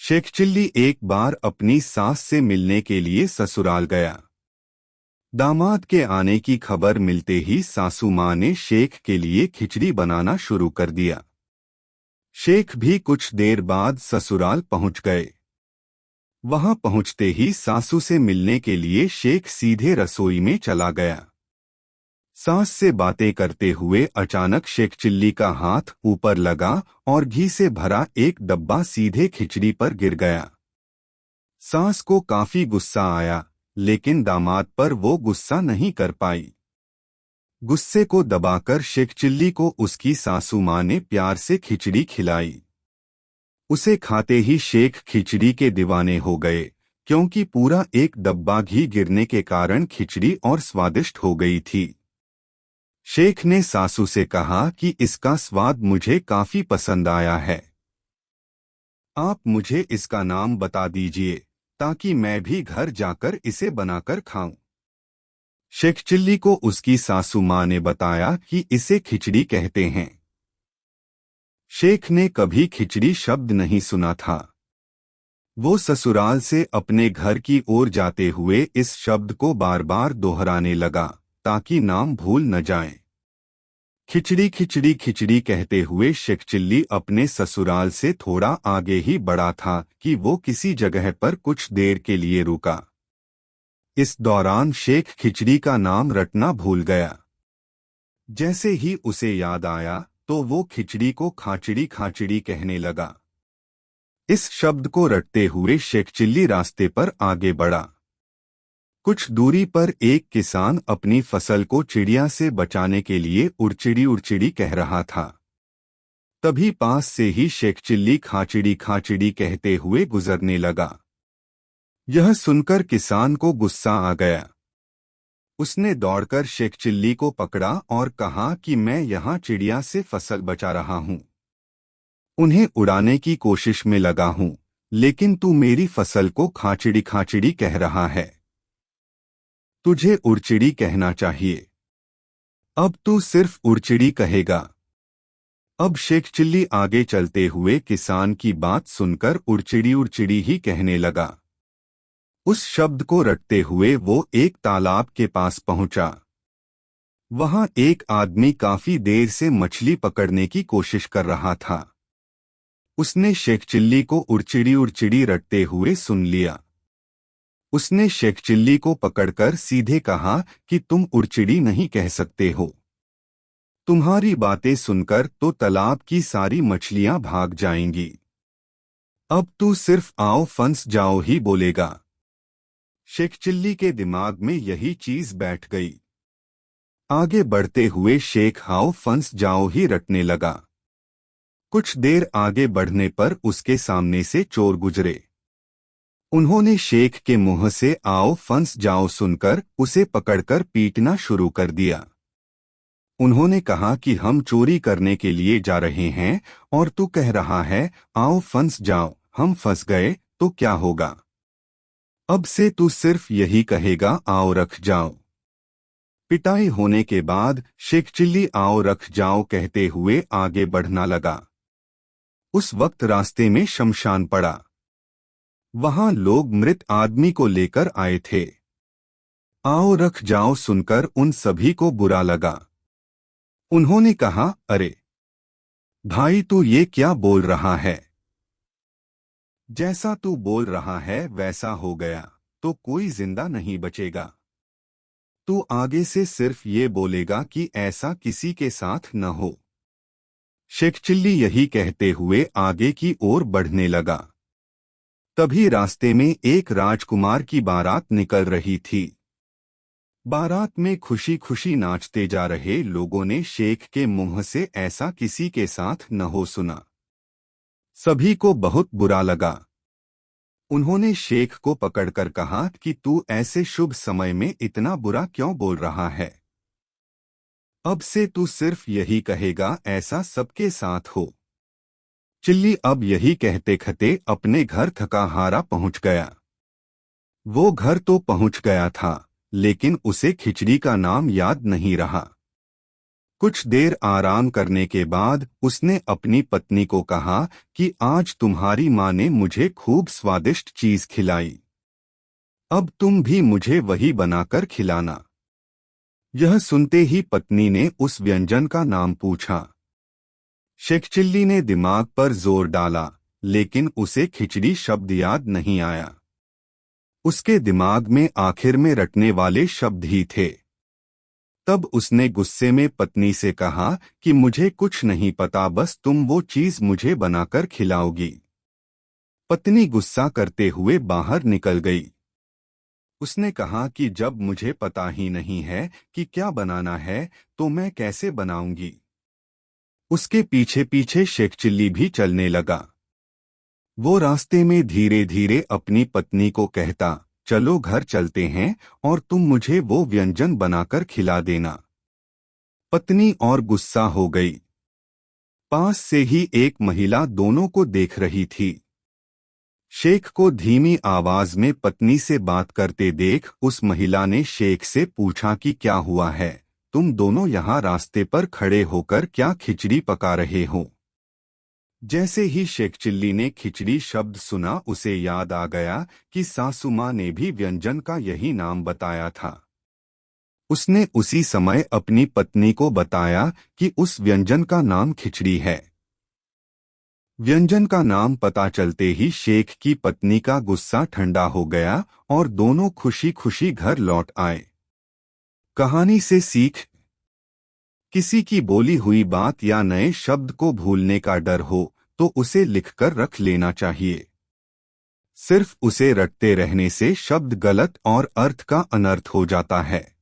Sheikh chilli एक बार अपनी सास से मिलने के लिए ससुराल गया। दामाद के आने की खबर मिलते ही सासू माँ ने शेख के लिए खिचड़ी बनाना शुरू कर दिया। शेख भी कुछ देर बाद ससुराल पहुंच गए। वहां पहुंचते ही सासू से मिलने के लिए शेख सीधे रसोई में चला गया। सास से बातें करते हुए अचानक शेख चिल्ली का हाथ ऊपर लगा और घी से भरा एक डब्बा सीधे खिचड़ी पर गिर गया। सास को काफी गुस्सा आया, लेकिन दामाद पर वो गुस्सा नहीं कर पाई। गुस्से को दबाकर शेख चिल्ली को उसकी सासू माँ ने प्यार से खिचड़ी खिलाई। उसे खाते ही शेख खिचड़ी के दीवाने हो गए, क्योंकि पूरा एक डब्बा घी गिरने के कारण खिचड़ी और स्वादिष्ट हो गई थी। शेख ने सासू से कहा कि इसका स्वाद मुझे काफी पसंद आया है। आप मुझे इसका नाम बता दीजिए ताकि मैं भी घर जाकर इसे बनाकर खाऊं। शेख चिल्ली को उसकी सासू माँ ने बताया कि इसे खिचड़ी कहते हैं। शेख ने कभी खिचड़ी शब्द नहीं सुना था। वो ससुराल से अपने घर की ओर जाते हुए इस शब्द को बार बार दोहराने लगा ताकि नाम भूल न जाए। खिचड़ी खिचड़ी खिचड़ी कहते हुए शेख चिल्ली अपने ससुराल से थोड़ा आगे ही बढ़ा था कि वो किसी जगह पर कुछ देर के लिए रुका। इस दौरान शेख खिचड़ी का नाम रटना भूल गया। जैसे ही उसे याद आया तो वो खिचड़ी को खाचड़ी खाचड़ी कहने लगा। इस शब्द को रटते हुए शेख चिल्ली रास्ते पर आगे बढ़ा। कुछ दूरी पर एक किसान अपनी फसल को चिड़िया से बचाने के लिए उड़चिड़ी उड़चिड़ी कह रहा था। तभी पास से ही शेख चिल्ली खाचिड़ी खाचिड़ी कहते हुए गुजरने लगा। यह सुनकर किसान को गुस्सा आ गया। उसने दौड़कर शेख चिल्ली को पकड़ा और कहा कि मैं यहाँ चिड़िया से फसल बचा रहा हूँ, उन्हें उड़ाने की कोशिश में लगा हूँ, लेकिन तू मेरी फसल को खाचिड़ी खाचिड़ी कह रहा है। तुझे उड़चिड़ी कहना चाहिए। अब तू सिर्फ उड़चिड़ी कहेगा। अब शेख चिल्ली आगे चलते हुए किसान की बात सुनकर उड़चिड़ी उड़चिड़ी ही कहने लगा। उस शब्द को रटते हुए वो एक तालाब के पास पहुंचा। वहां एक आदमी काफी देर से मछली पकड़ने की कोशिश कर रहा था। उसने शेख चिल्ली को उड़चिड़ी उड़चिड़ी रटते हुए सुन लिया। उसने शेख चिल्ली को पकड़कर सीधे कहा कि तुम उड़चिड़ी नहीं कह सकते हो। तुम्हारी बातें सुनकर तो तालाब की सारी मछलियां भाग जाएंगी। अब तू सिर्फ आओ फंस जाओ ही बोलेगा। शेख चिल्ली के दिमाग में यही चीज बैठ गई। आगे बढ़ते हुए शेख आओ फंस जाओ ही रटने लगा। कुछ देर आगे बढ़ने पर उसके सामने से चोर गुजरे। उन्होंने शेख के मुंह से आओ फंस जाओ सुनकर उसे पकड़कर पीटना शुरू कर दिया। उन्होंने कहा कि हम चोरी करने के लिए जा रहे हैं और तू कह रहा है आओ फंस जाओ, हम फंस गए तो क्या होगा? अब से तू सिर्फ यही कहेगा आओ रख जाओ। पिटाई होने के बाद शेख चिल्ली आओ रख जाओ कहते हुए आगे बढ़ना लगा। उस वक्त रास्ते में शमशान पड़ा। वहां लोग मृत आदमी को लेकर आए थे। आओ रख जाओ सुनकर उन सभी को बुरा लगा। उन्होंने कहा, अरे भाई तू ये क्या बोल रहा है? जैसा तू बोल रहा है वैसा हो गया तो कोई जिंदा नहीं बचेगा। तू आगे से सिर्फ ये बोलेगा कि ऐसा किसी के साथ न हो। शेख चिल्ली यही कहते हुए आगे की ओर बढ़ने लगा। तभी रास्ते में एक राजकुमार की बारात निकल रही थी। बारात में खुशी खुशी नाचते जा रहे लोगों ने शेख के मुंह से ऐसा किसी के साथ न हो सुना। सभी को बहुत बुरा लगा। उन्होंने शेख को पकड़कर कहा कि तू ऐसे शुभ समय में इतना बुरा क्यों बोल रहा है? अब से तू सिर्फ यही कहेगा ऐसा सबके साथ हो। चिल्ली अब यही कहते कहते अपने घर थका हारा पहुंच गया। वो घर तो पहुंच गया था, लेकिन उसे खिचड़ी का नाम याद नहीं रहा। कुछ देर आराम करने के बाद उसने अपनी पत्नी को कहा कि आज तुम्हारी माँ ने मुझे खूब स्वादिष्ट चीज खिलाई। अब तुम भी मुझे वही बनाकर खिलाना। यह सुनते ही पत्नी ने उस व्यंजन का नाम पूछा। शेखचिल्ली ने दिमाग पर जोर डाला, लेकिन उसे खिचड़ी शब्द याद नहीं आया। उसके दिमाग में आखिर में रटने वाले शब्द ही थे। तब उसने गुस्से में पत्नी से कहा कि मुझे कुछ नहीं पता, बस तुम वो चीज मुझे बनाकर खिलाओगी। पत्नी गुस्सा करते हुए बाहर निकल गई। उसने कहा कि जब मुझे पता ही नहीं है कि क्या बनाना है तो मैं कैसे बनाऊंगी। उसके पीछे पीछे शेखचिल्ली भी चलने लगा। वो रास्ते में धीरे धीरे अपनी पत्नी को कहता, चलो घर चलते हैं और तुम मुझे वो व्यंजन बनाकर खिला देना। पत्नी और गुस्सा हो गई। पास से ही एक महिला दोनों को देख रही थी। शेख को धीमी आवाज में पत्नी से बात करते देख उस महिला ने शेख से पूछा कि क्या हुआ है, तुम दोनों यहाँ रास्ते पर खड़े होकर क्या खिचड़ी पका रहे हो। जैसे ही शेखचिल्ली ने खिचड़ी शब्द सुना उसे याद आ गया कि सासू माँ ने भी व्यंजन का यही नाम बताया था। उसने उसी समय अपनी पत्नी को बताया कि उस व्यंजन का नाम खिचड़ी है। व्यंजन का नाम पता चलते ही शेख की पत्नी का गुस्सा ठंडा हो गया और दोनों खुशी खुशी घर लौट आए। कहानी से सीख: किसी की बोली हुई बात या नए शब्द को भूलने का डर हो तो उसे लिखकर रख लेना चाहिए। सिर्फ उसे रटते रहने से शब्द गलत और अर्थ का अनर्थ हो जाता है।